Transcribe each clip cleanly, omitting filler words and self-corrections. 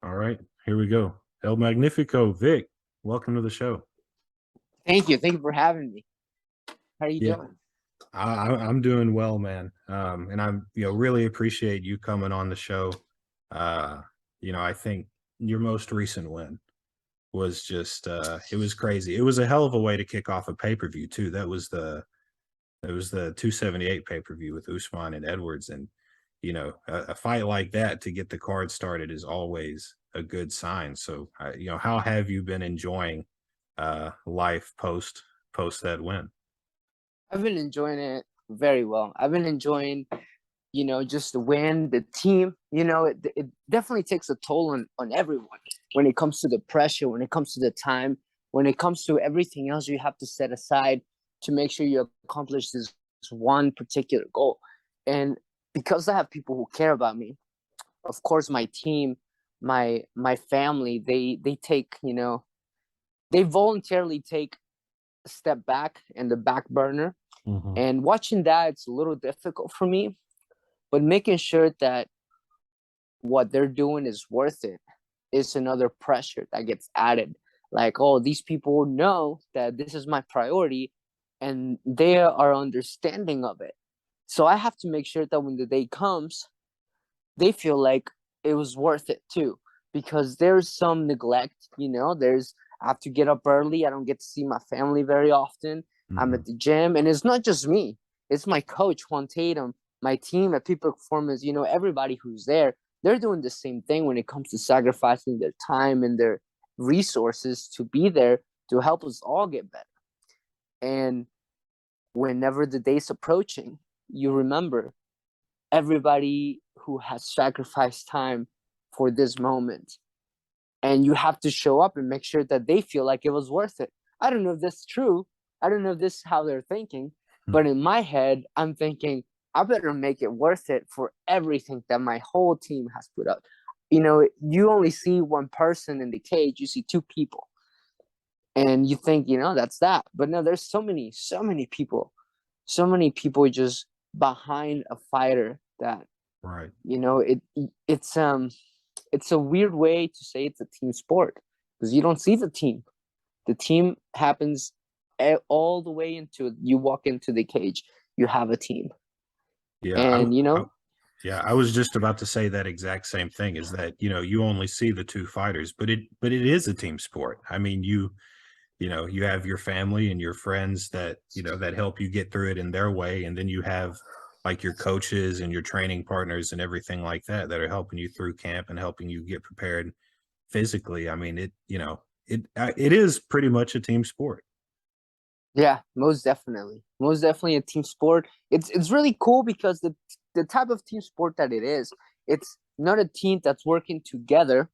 All right, here we go. El Magnifico, Vic, welcome to the show. Thank you. Thank you for having me. How are you Yeah, doing? I'm doing well, man. And I'm, really appreciate you coming on the show. Uh, I think your most recent win was just, it was crazy. It was a hell of a way to kick off a pay-per-view too. It was the 278 pay-per-view with Usman and Edwards. And, a fight like that to get the card started is always a good sign. So, how have you been enjoying life post that win? I've been enjoying it very well. I've been enjoying, just the win, the team. It definitely takes a toll on everyone when it comes to the pressure, when it comes to the time, when it comes to everything else you have to set aside to make sure you accomplish this one particular goal. And because I have people who care about me, of course, my team, my family, they take, they voluntarily take a step back and the back burner. Mm-hmm. And watching that, it's a little difficult for me, but making sure that what they're doing is worth it is another pressure that gets added. Like, oh, these people know that this is my priority and they are understanding of it. So I have to make sure that when the day comes, they feel like it was worth it too. Because there's some neglect, I have to get up early. I don't get to see my family very often. I'm Mm-hmm. at the gym, and it's not just me. It's my coach, Juan Tatum, my team at People Performance, everybody who's there. They're doing the same thing when it comes to sacrificing their time and their resources to be there to help us all get better. And whenever the day's approaching, you remember everybody who has sacrificed time for this moment. And you have to show up and make sure that they feel like it was worth it. I don't know if that's true. I don't know if this is how they're thinking. But in my head, I'm thinking, I better make it worth it for everything that my whole team has put up. You only see one person in the cage, you see two people. And you think, that's that. But no, there's so many people just behind a fighter that Right. it's a weird way to say it's a team sport because you don't see the team. The team happens all the way into you walk into the cage. You have a team, Yeah. and Yeah. I was just about to say that exact same thing. Is that you only see the two fighters, but it is a team sport. I mean, you have your family and your friends that help you get through it in their way, and then you have like your coaches and your training partners and everything like that are helping you through camp and helping you get prepared physically. I mean, it is pretty much a team sport. yeah, most definitely a team sport. It's really cool because the type of team sport that it is, it's not a team that's working together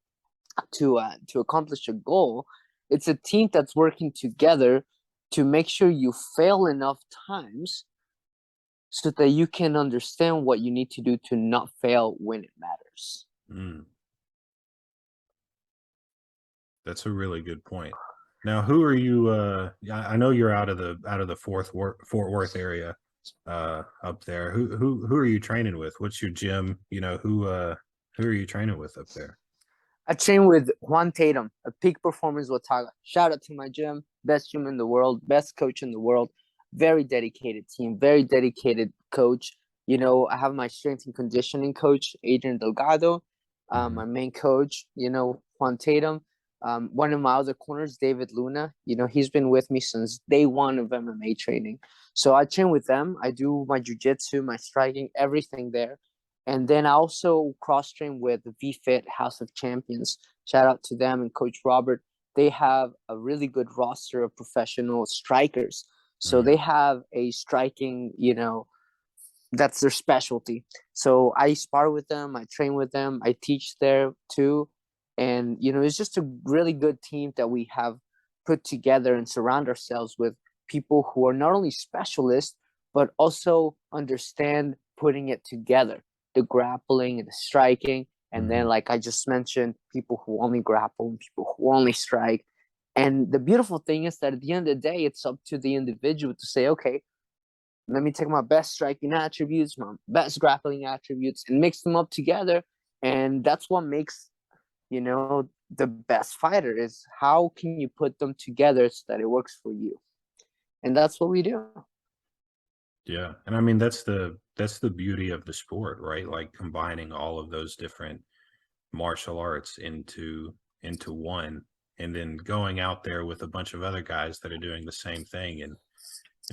to accomplish a goal. It's a team that's working together to make sure you fail enough times so that you can understand what you need to do to not fail when it matters. Mm, that's a really good point. Now, who are you? I know you're out of the Fort Worth area, up there. Who are you training with? What's your gym? Who are you training with up there? I train with Juan Tatum, a peak performance Wataga. Shout out to my gym, best gym in the world, best coach in the world. Very dedicated team, very dedicated coach. I have my strength and conditioning coach, Adrian Delgado, Mm-hmm. my main coach, Juan Tatum. One of my other corners, David Luna, he's been with me since day one of MMA training. So I train with them. I do my jiu-jitsu, my striking, everything there. And then I also cross train with VFit House of Champions. Shout out to them and Coach Robert. They have a really good roster of professional strikers. So they Mm, have a striking, that's their specialty. So I spar with them, I train with them, I teach there too. And, it's just a really good team that we have put together and surround ourselves with people who are not only specialists, but also understand putting it together, the grappling and the striking. And mm-hmm. then, like I just mentioned, people who only grapple and people who only strike. And the beautiful thing is that at the end of the day, it's up to the individual to say, okay, let me take my best striking attributes, my best grappling attributes, and mix them up together. And that's what makes, the best fighter is how can you put them together so that it works for you. And that's what we do. Yeah. And I mean, that's the beauty of the sport, right? Like combining all of those different martial arts into one, and then going out there with a bunch of other guys that are doing the same thing and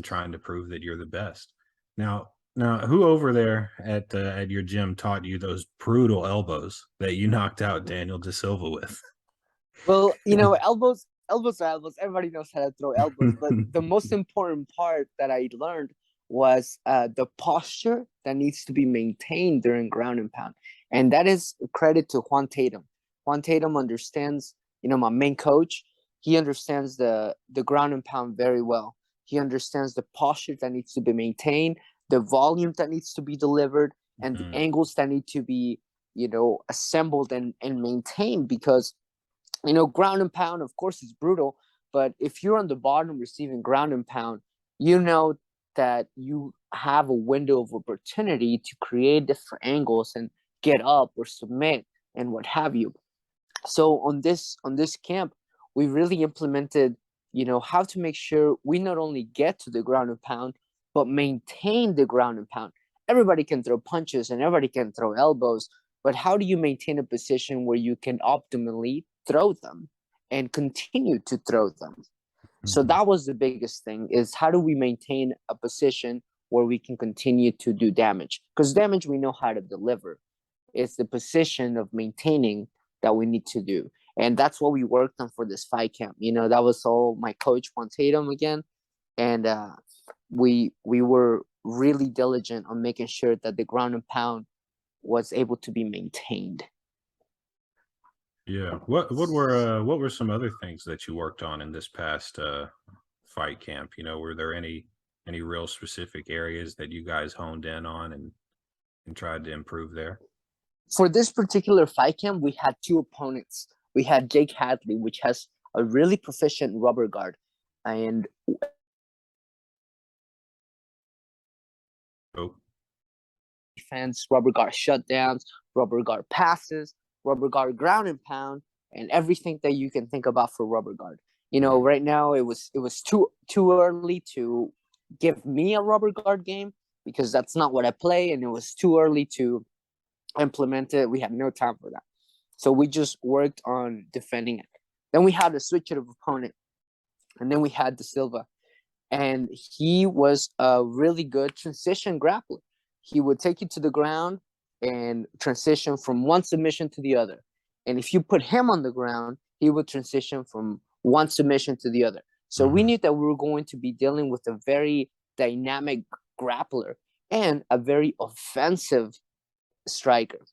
trying to prove that you're the best. Now, who over there at your gym taught you those brutal elbows that you knocked out Daniel De Silva with? Well, elbows are elbows. Everybody knows how to throw elbows. But the most important part that I learned was the posture that needs to be maintained during ground and pound. And that is credit to Juan Tatum. Juan Tatum understands, my main coach, he understands the ground and pound very well. He understands the posture that needs to be maintained, the volume that needs to be delivered, and the angles that need to be, assembled and maintained. Because ground and pound, of course, is brutal. But if you're on the bottom receiving ground and pound, you know that you have a window of opportunity to create different angles and get up or submit and what have you. So on this camp, we really implemented, how to make sure we not only get to the ground and pound, but maintain the ground and pound. Everybody can throw punches and everybody can throw elbows, but how do you maintain a position where you can optimally throw them and continue to throw them? So that was the biggest thing, is how do we maintain a position where we can continue to do damage? Because damage we know how to deliver. It's the position of maintaining that we need to do. And that's what we worked on for this fight camp. That was all my coach, Juan Tatum, again. And we were really diligent on making sure that the ground and pound was able to be maintained. Yeah. What were some other things that you worked on in this past fight camp? Were there any real specific areas that you guys honed in on and tried to improve there? For this particular fight camp, we had two opponents. We had Jake Hadley, which has a really proficient rubber guard, and defense, rubber guard shutdowns, rubber guard passes, rubber guard ground and pound, and everything that you can think about for rubber guard. Right now it was too early to give me a rubber guard game, because that's not what I play, and it was too early to implement it. We had no time for that. So we just worked on defending it. Then we had a switch of opponent, and then we had De Silva, and he was a really good transition grappler. He would take you to the ground and transition from one submission to the other. And if you put him on the ground, he would transition from one submission to the other. So we knew that we were going to be dealing with a very dynamic grappler and a very offensive striker.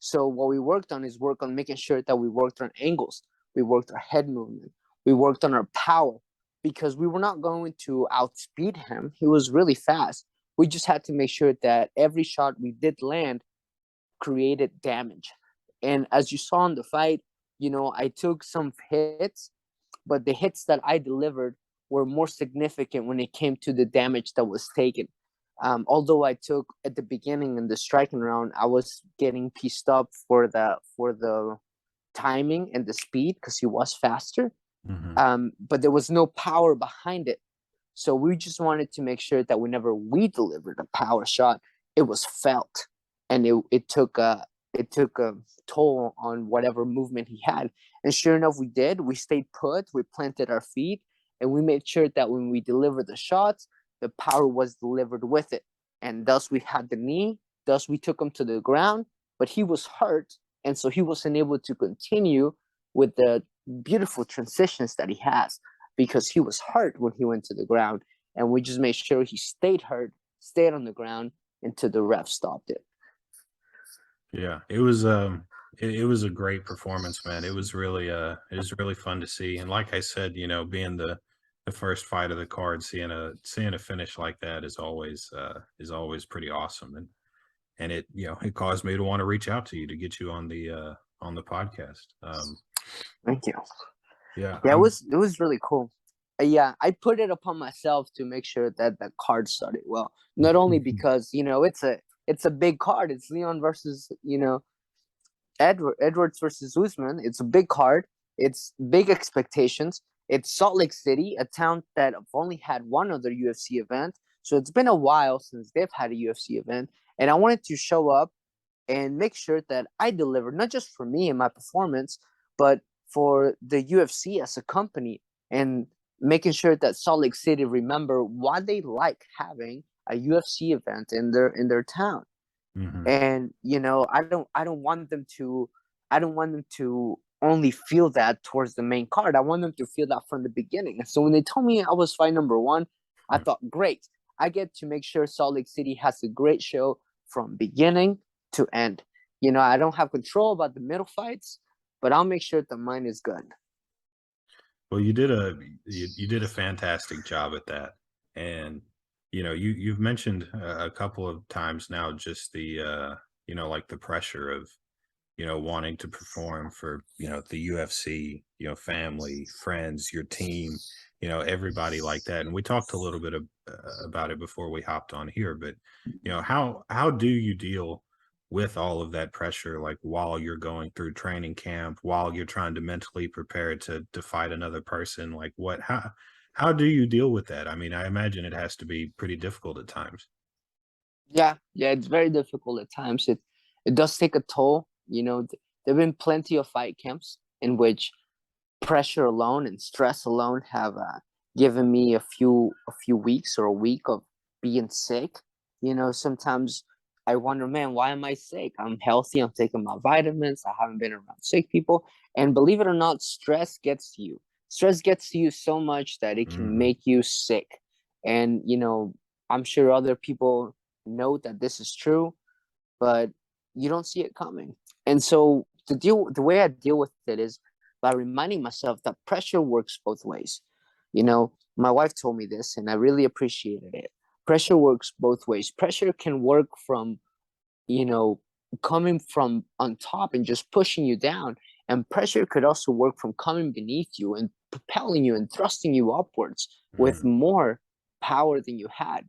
So what we worked on is work on making sure that we worked on angles, we worked our head movement, we worked on our power, because we were not going to outspeed him. He was really fast. We just had to make sure that every shot we did land created damage. And as you saw in the fight, I took some hits, but the hits that I delivered were more significant when it came to the damage that was taken. Although I took at the beginning in the striking round, I was getting pieced up for the timing and the speed, because he was faster. But there was no power behind it. So we just wanted to make sure that whenever we delivered a power shot, it was felt, and it took a toll on whatever movement he had. And sure enough, we did. We stayed put, we planted our feet, and we made sure that when we delivered the shots, the power was delivered with it. And thus we had the knee, thus we took him to the ground, but he was hurt, and so he wasn't able to continue with the beautiful transitions that he has, because he was hurt when he went to the ground. And we just made sure he stayed hurt, stayed on the ground until the ref stopped it. Yeah, it was a great performance, man. It was really fun to see. And like I said, being the first fight of the card, seeing a finish like that is always pretty awesome. And it it caused me to want to reach out to you to get you on the podcast. Thank you. Yeah, it was really cool. Yeah, I put it upon myself to make sure that the card started well. Not only because it's a big card. It's Leon versus Edwards versus Usman. It's a big card. It's big expectations. It's Salt Lake City, a town that have only had one other UFC event. So it's been a while since they've had a UFC event. And I wanted to show up and make sure that I delivered, not just for me and my performance, but for the UFC as a company, and making sure that Salt Lake City remember why they like having a UFC event in their town. Mm-hmm. And I don't want them to only feel that towards the main card. I want them to feel that from the beginning. So when they told me I was fight number one, I thought, great, I get to make sure Salt Lake City has a great show from beginning to end. I don't have control about the middle fights, but I'll make sure that mine is good. Well, you did a fantastic job at that, and you've mentioned a couple of times now just the like the pressure of wanting to perform for the UFC, family, friends, your team, everybody like that. And we talked a little bit about it before we hopped on here, but how do you deal with all of that pressure, like while you're going through training camp, while you're trying to mentally prepare to fight another person? Like how do you deal with that? I mean, I imagine it has to be pretty difficult at times. Yeah, it's very difficult at times. It does take a toll. There've been plenty of fight camps in which pressure alone and stress alone have given me a few weeks or a week of being sick. Sometimes I wonder, man, why am I sick? I'm healthy. I'm taking my vitamins. I haven't been around sick people. And believe it or not, stress gets to you. Stress gets to you so much that it can make you sick. And, I'm sure other people know that this is true, but you don't see it coming. And so the way I deal with it is by reminding myself that pressure works both ways. My wife told me this, and I really appreciated it. Pressure works both ways. Pressure can work from, coming from on top and just pushing you down. And pressure could also work from coming beneath you and propelling you and thrusting you upwards with more power than you had.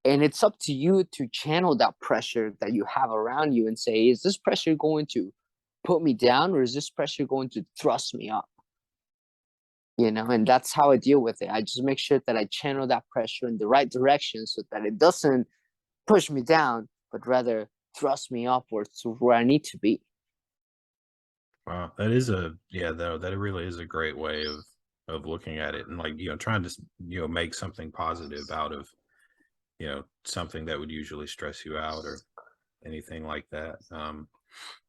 And it's up to you to channel that pressure that you have around you and say, is this pressure going to put me down, or is this pressure going to thrust me up? And that's how I deal with it. I just make sure that I channel that pressure in the right direction so that it doesn't push me down, but rather thrust me upwards to where I need to be. Wow, that really is a great way of looking at it, and like trying to make something positive out of something that would usually stress you out or anything like that.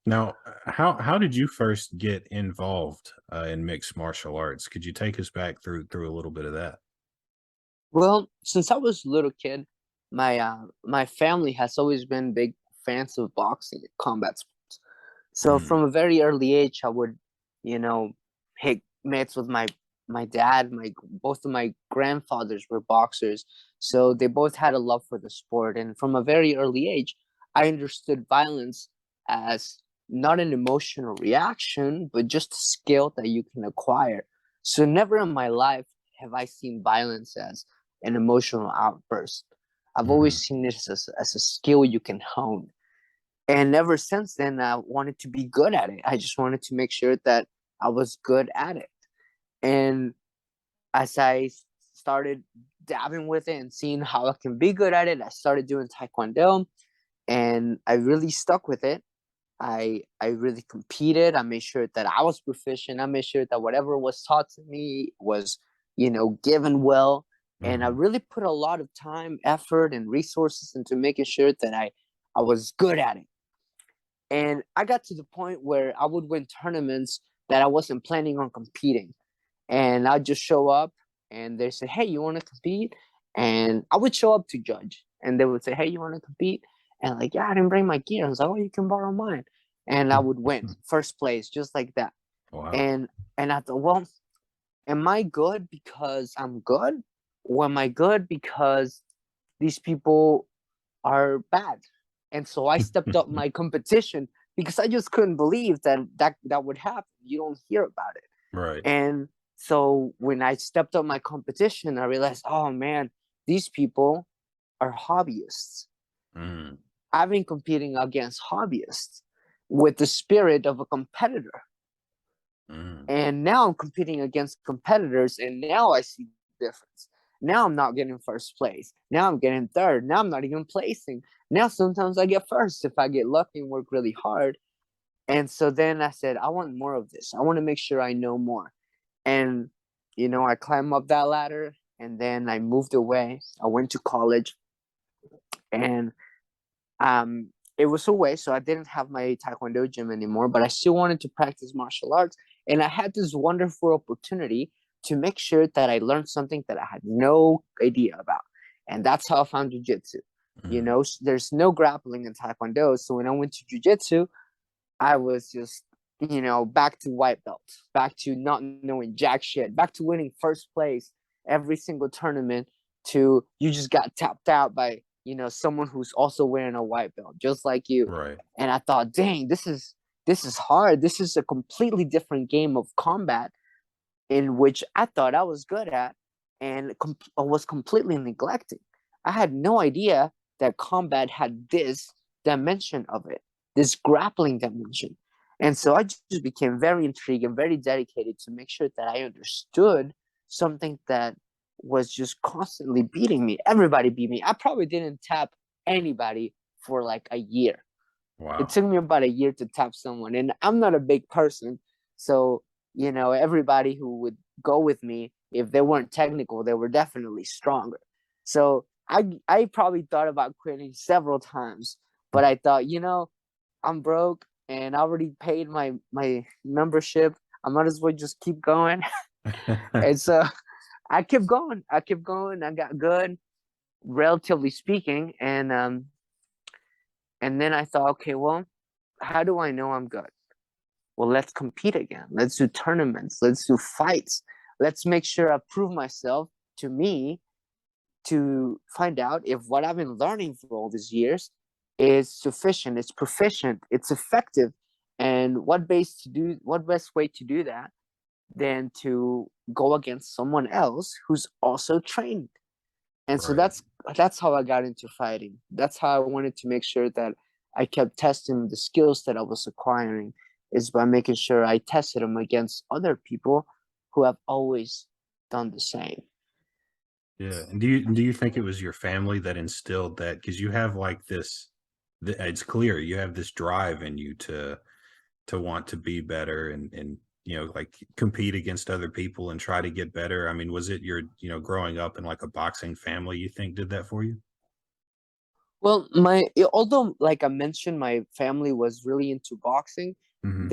Now, how did you first get involved in mixed martial arts? Could you take us back through a little bit of that? Well, since I was a little kid, my family has always been big fans of boxing and combat sports. So Mm, from a very early age, I would, hit mitts with my dad. Both of my grandfathers were boxers, so they both had a love for the sport. And from a very early age, I understood violence as not an emotional reaction, but just a skill that you can acquire. So never in my life have I seen violence as an emotional outburst. I've always mhm. seen this as a skill you can hone. And ever since then, I wanted to be good at it. I just wanted to make sure that I was good at it. And as I started dabbing with it and seeing how I can be good at it, I started doing Taekwondo, and I really stuck with it. I really competed. I made sure that I was proficient. I made sure that whatever was taught to me was, given well. And I Mhm. really put a lot of time, effort, and resources into making sure that I was good at it. And I got to the point where I would win tournaments that I wasn't planning on competing. And I'd just show up and they say, hey, you want to compete? And I would show up to judge. And they would say, hey, you want to compete? And like, yeah, I didn't bring my gear. I was like, oh, you can borrow mine. And I would win first place, just like that. Wow. And I thought, well, am I good because I'm good? Or am I good because these people are bad? And so I stepped up my competition because I just couldn't believe that would happen. You don't hear about it. Right. And so when I stepped up my competition, I realized, oh man, these people are hobbyists. Mm, I've been competing against hobbyists. with the spirit of a competitor. Mm. And now I'm competing against competitors, and now I see the difference. Now I'm not getting first place. Now I'm getting third. Now I'm not even placing. Now sometimes I get first if I get lucky and work really hard. And so then I said, I want more of this. I want to make sure I know more. And, I climbed up that ladder, and then I moved away. I went to college, and it was away, so I didn't have my taekwondo gym anymore, but I still wanted to practice martial arts. And I had this wonderful opportunity to make sure that I learned something that I had no idea about. And that's how I found jiu-jitsu. There's no grappling in taekwondo. So when I went to jiu-jitsu, I was just, back to white belt, back to not knowing jack shit, back to winning first place every single tournament, to you just got tapped out by, someone who's also wearing a white belt, just like you. Right. And I thought, dang, this is hard. This is a completely different game of combat in which I thought I was good at, and I was completely neglecting. I had no idea that combat had this dimension of it, this grappling dimension. And so I just became very intrigued and very dedicated to make sure that I understood something that was just constantly beating me. Everybody beat me. I probably didn't tap anybody for like a year. Wow. It took me about a year to tap someone, and I'm not a big person. So, everybody who would go with me, if they weren't technical, they were definitely stronger. So I probably thought about quitting several times, but I thought, I'm broke and I already paid my membership. I might as well just keep going. And so I kept going. I got good, relatively speaking. And then I thought, okay, well, how do I know I'm good? Well, let's compete again. Let's do tournaments. Let's do fights. Let's make sure I prove myself to me, to find out if what I've been learning for all these years is sufficient, it's proficient, it's effective. And what best way to do that than to go against someone else who's also trained. And so Right. that's how I got into fighting. That's how I wanted to make sure that I kept testing the skills that I was acquiring, is by making sure I tested them against other people who have always done the same. Yeah. And do you think it was your family that instilled that? Because you have like this, it's clear you have this drive in you to want to be better and like compete against other people and try to get better. I mean, was it your growing up in like a boxing family, you think, did that for you? Well, although, like I mentioned, my family was really into boxing. Hmm.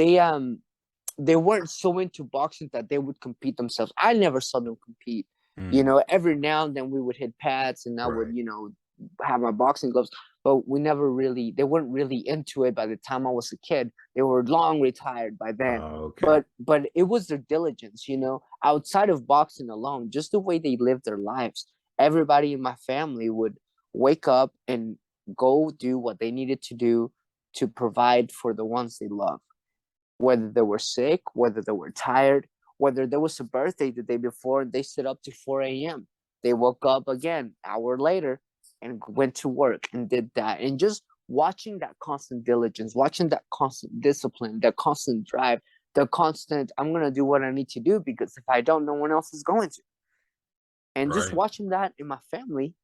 They weren't so into boxing that they would compete themselves. I never saw them compete. Mm. Every now and then we would hit pads, and I would, Right. have my boxing gloves. But they weren't really into it by the time I was a kid. They were long retired by then. Okay. But it was their diligence, outside of boxing alone, just the way they lived their lives. Everybody in my family would wake up and go do what they needed to do to provide for the ones they love, whether they were sick, whether they were tired, whether there was a birthday the day before and they sit up to 4 a.m. They woke up again an hour later and went to work and did that. And just watching that constant diligence, watching that constant discipline, that constant drive, the constant, I'm going to do what I need to do, because if I don't, no one else is going to. And just Right. watching that in my family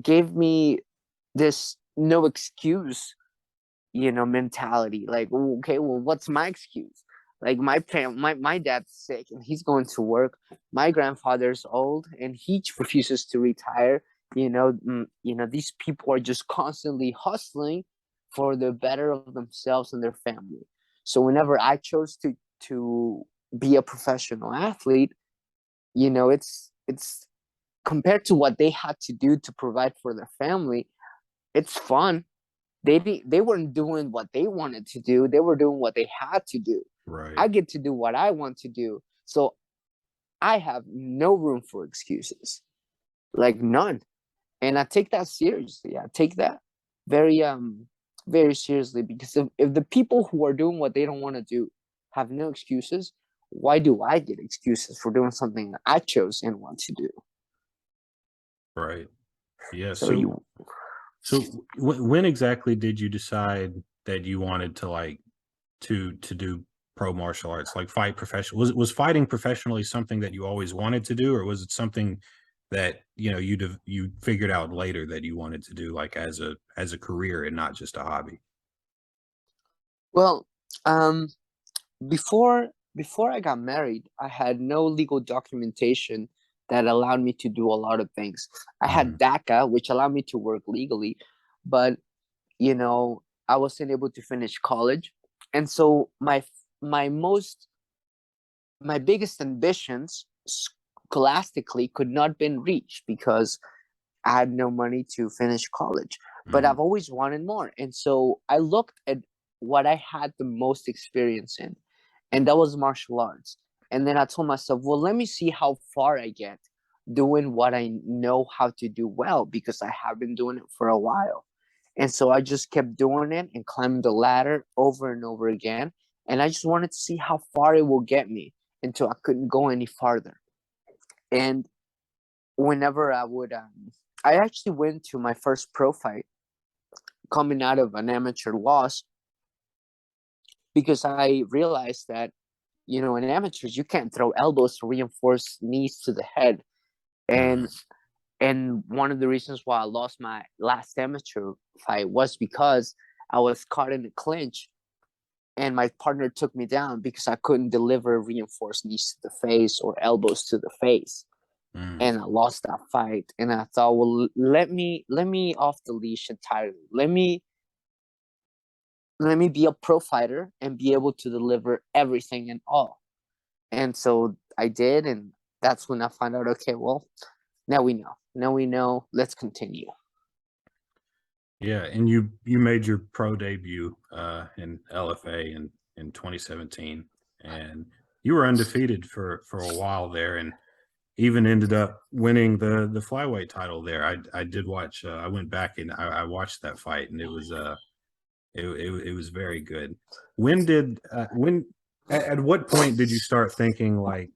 gave me this no excuse, mentality. Like, okay, well, what's my excuse? Like, my dad's sick and he's going to work. My grandfather's old and he refuses to retire. These people are just constantly hustling for the better of themselves and their family. So whenever I chose to be a professional athlete, it's compared to what they had to do to provide for their family, it's fun. They weren't doing what they wanted to do. They were doing what they had to do. Right. I get to do what I want to do. So I have no room for excuses. Like, none. And I take that seriously. I take that very very seriously, because if the people who are doing what they don't want to do have no excuses, why do I get excuses for doing something that I chose and want to do? Right. Yeah. So So when exactly did you decide that you wanted to like to do pro martial arts, like fight professional? Was fighting professionally something that you always wanted to do, or was it something that you figured out later that you wanted to do, like as a career and not just a hobby? Well, um, before I got married, I had no legal documentation that allowed me to do a lot of things. I Mm-hmm. had DACA, which allowed me to work legally, but I wasn't able to finish college, and so my most my biggest ambitions scholastically could not been reached because I had no money to finish college. But Mm-hmm. I've always wanted more, and so I looked at what I had the most experience in, and that was martial arts. And then I told myself, well, let me see how far I get doing what I know how to do well, because I have been doing it for a while. And so I just kept doing it and climbing the ladder over and over again. And I just wanted to see how far it will get me until I couldn't go any farther. And whenever I actually went to my first pro fight coming out of an amateur loss, because I realized that, in amateurs, you can't throw elbows to reinforce knees to the head. Mm-hmm. And one of the reasons why I lost my last amateur fight was because I was caught in a clinch and my partner took me down because I couldn't deliver reinforced knees to the face or elbows to the face. Mm-hmm. And I lost that fight. And I thought, well, let me off the leash entirely. Let me be a pro fighter and be able to deliver everything and all. And so I did, and that's when I found out, okay, well, now we know. Now we know. Let's continue. Yeah, and you made your pro debut in LFA in 2017, and you were undefeated for a while there, and even ended up winning the flyweight title there. I did watch. I went back and I watched that fight, and it was very good. When at what point did you start thinking like,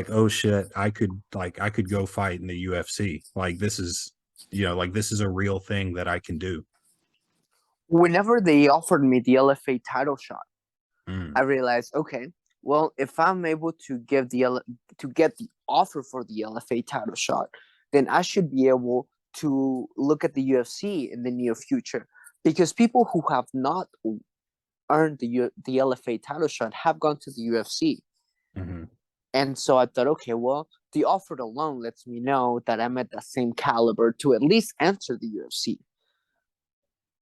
oh shit, I could go fight in the UFC? Like this is like this is a real thing that I can do. Whenever they offered me the LFA title shot, Mm, I realized, okay, well, if I'm able to get the offer for the LFA title shot, then I should be able to look at the UFC in the near future, because people who have not earned the LFA title shot have gone to the UFC. hmm. And so I thought, okay, well, the offer alone lets me know that I'm at the same caliber to at least enter the UFC.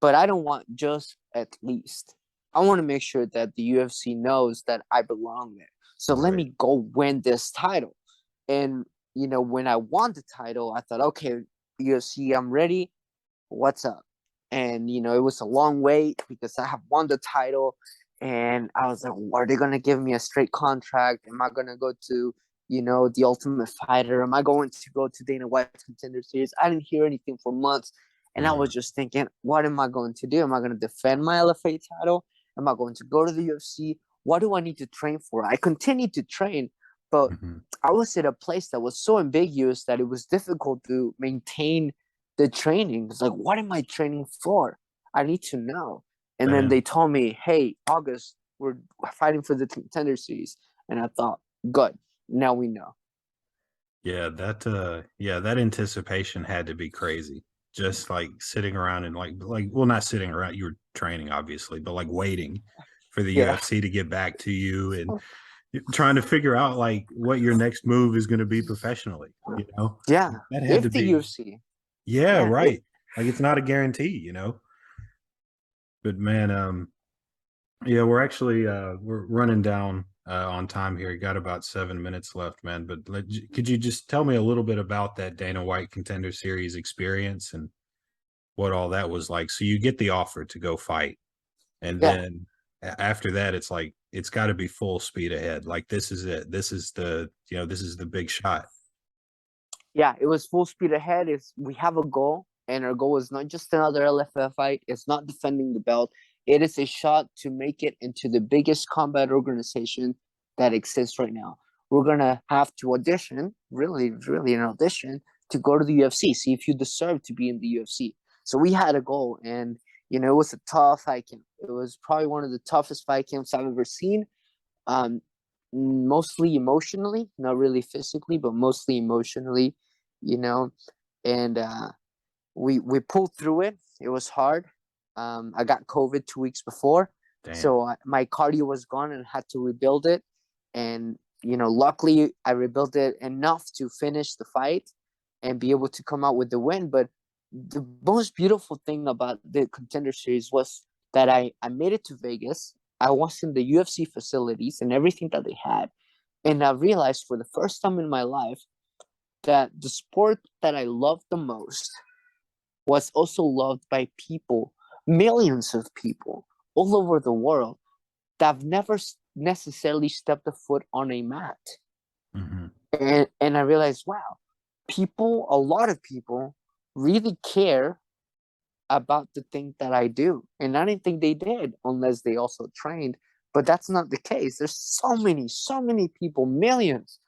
But I don't want just at least. I want to make sure that the UFC knows that I belong there. So let Right. me go win this title. And, when I won the title, I thought, okay, UFC, I'm ready. What's up? And, it was a long wait because I have won the title. And I was like, are they going to give me a straight contract? Am I going to go to, the Ultimate Fighter? Am I going to go to Dana White's Contender Series? I didn't hear anything for months. And I was Hmm. just thinking, what am I going to do? Am I going to defend my LFA title? Am I going to go to the UFC? What do I need to train for? I continued to train, but Hmm. I was at a place that was so ambiguous that it was difficult to maintain the training. It's like, what am I training for? I need to know. And then they Damn. told me, hey, August, we're fighting for the Contender Series. And I thought, good, now we know. Yeah, that anticipation had to be crazy. Just like sitting around and like well, not sitting around, you were training obviously, but like waiting for the Yeah. UFC to get back to you and trying to figure out like what your next move is going to be professionally, Yeah. That had to If the be. UFC, Yeah, yeah, right. Like it's not a guarantee. But man, yeah, we're actually we're running down on time here. Got about 7 minutes left, man. But could you just tell me a little bit about that Dana White Contender Series experience and what all that was like? So you get the offer to go fight, and yeah, then after that, it's like it's got to be full speed ahead. Like this is it. This is this is the big shot. yeah, it was full speed ahead. We have a goal, and our goal is not just another LFF fight. It's not defending the belt. It is a shot to make it into the biggest combat organization that exists right now. We're gonna have to audition, really, really an audition to go to the UFC. See if you deserve to be in the UFC. So we had a goal, and It was a tough fight camp. It was probably one of the toughest fight camps I've ever seen. Mostly emotionally, not really physically, but mostly emotionally, and we pulled through it. It was hard. I got COVID 2 weeks before. Damn. So my cardio was gone and had to rebuild it. And, luckily I rebuilt it enough to finish the fight and be able to come out with the win. But the most beautiful thing about the Contender Series was that I made it to Vegas. I was in the UFC facilities and everything that they had. And I realized for the first time in my life that the sport that I loved the most was also loved by people, millions of people all over the world that have never necessarily stepped a foot on a mat. Mm-hmm. And I realized, wow, a lot of people really care about the thing that I do. And I didn't think they did unless they also trained. But that's not the case. There's so many people, millions,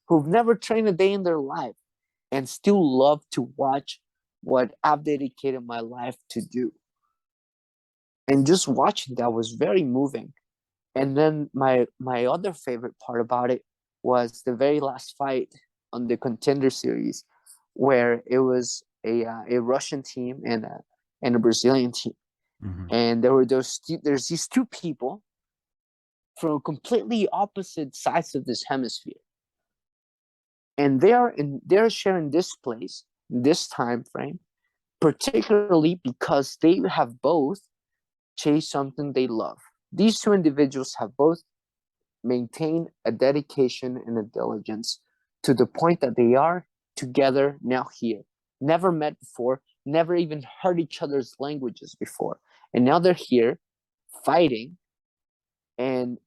who've never trained a day in their life and still love to watch what I've dedicated my life to do. And just watching that was very moving. And then my other favorite part about it was the very last fight on the Contender Series, where it was a Russian team and a Brazilian team. Mm-hmm. And there's these two people from completely opposite sides of this hemisphere. And they're sharing this place, this time frame, particularly because they have both chased something they love. These two individuals have both maintained a dedication and a diligence to the point that they are together now here. Never met before, never even heard each other's languages before. And now they're here fighting and,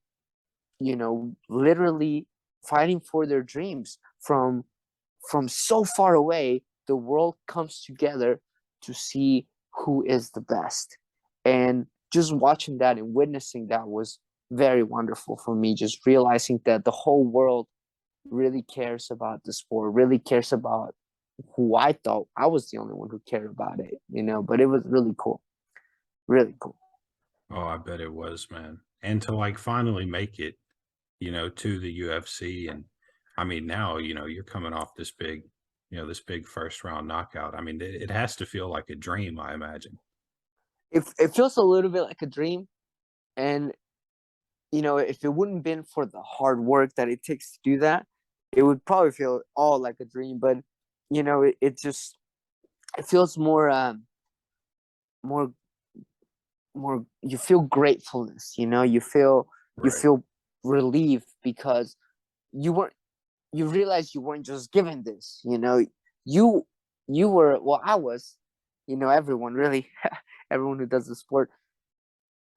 literally fighting for their dreams from so far away. The world comes together to see who is the best. And just watching that and witnessing that was very wonderful for me. Just realizing that the whole world really cares about the sport, really cares about who I thought I was the only one who cared about it, but it was really cool. Really cool. Oh, I bet it was, man. And to finally make it, to the UFC. And I mean, now, you're coming off this big first round knockout. I mean, it has to feel like a dream, I imagine. It feels a little bit like a dream. And, if it wouldn't been for the hard work that it takes to do that, it would probably feel all like a dream. But, it feels more, you feel gratefulness, you feel relief because you realize you weren't just given this, you were, well, I was, everyone really, everyone who does the sport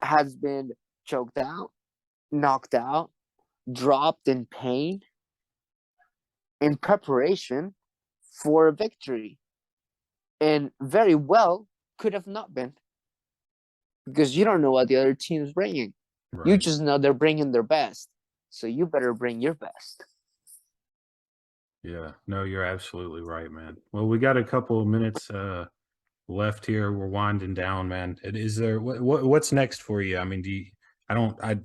has been choked out, knocked out, dropped in pain in preparation for a victory, and very well could have not been, because you don't know what the other team is bringing. Right. You just know they're bringing their best, so you better bring your best. Yeah, no, you're absolutely right, man. Well, we got a couple of minutes left here. We're winding down, man. Is there what's next for you? I mean, I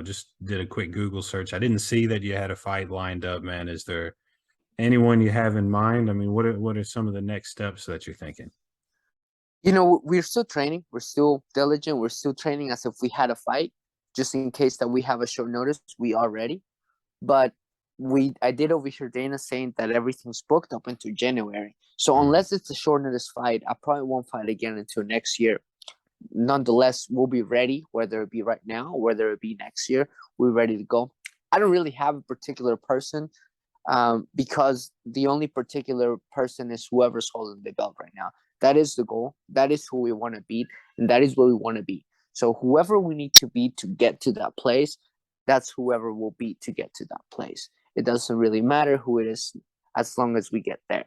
just did a quick Google search. I didn't see that you had a fight lined up, man. Is there anyone you have in mind? I mean, what are some of the next steps that you're thinking? We're still training. We're still diligent. We're still training as if we had a fight, just in case that we have a short notice. We are ready. But I did overhear Dana saying that everything's booked up into January. So unless it's a short notice fight, I probably won't fight again until next year. Nonetheless, we'll be ready, whether it be right now, whether it be next year. We're ready to go. I don't really have a particular person, because the only particular person is whoever's holding the belt right now. That is the goal. That is who we want to beat, and that is where we want to be. So whoever we need to beat to get to that place, that's whoever we'll beat to get to that place. It doesn't really matter who it is as long as we get there.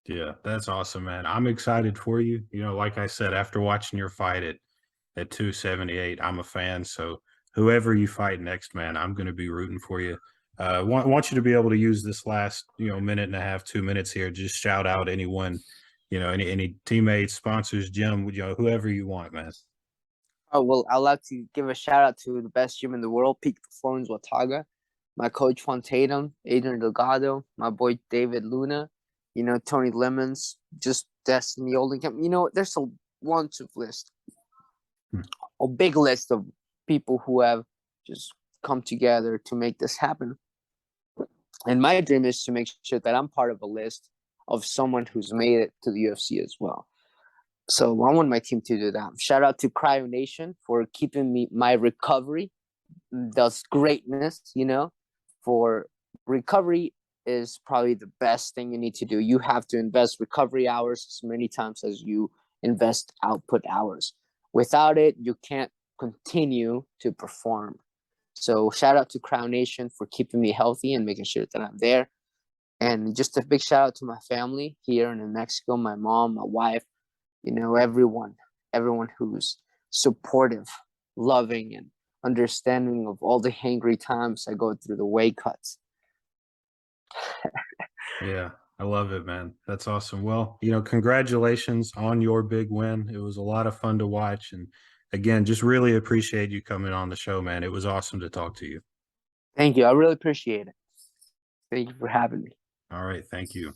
Yeah, that's awesome, man. I'm excited for you. Like I said, after watching your fight at 278, I'm a fan. So whoever you fight next, man, I'm going to be rooting for you. Want you to be able to use this last, minute and a half, 2 minutes here. Just shout out anyone, any teammates, sponsors, gym, whoever you want, man. Oh, well, I'd like to give a shout out to the best gym in the world, Peak Performance Watauga, my coach Juan Tatum, Adrian Delgado, my boy David Luna, Tony Lemons, just Destiny Oldham. There's a bunch of list, a big list of people who have just come together to make this happen. And my dream is to make sure that I'm part of a list of someone who's made it to the UFC as well. So I want my team to do that. Shout out to Cryo Nation for keeping my recovery. That's greatness, for recovery is probably the best thing you need to do. You have to invest recovery hours as many times as you invest output hours. Without it, you can't continue to perform. So shout out to Cryo Nation for keeping me healthy and making sure that I'm there. And just a big shout out to my family here in Mexico, my mom, my wife, everyone who's supportive, loving, and understanding of all the hangry times I go through the weight cuts. Yeah, I love it, man. That's awesome. Well, congratulations on your big win. It was a lot of fun to watch. And again, just really appreciate you coming on the show, man. It was awesome to talk to you. Thank you. I really appreciate it. Thank you for having me. All right. Thank you.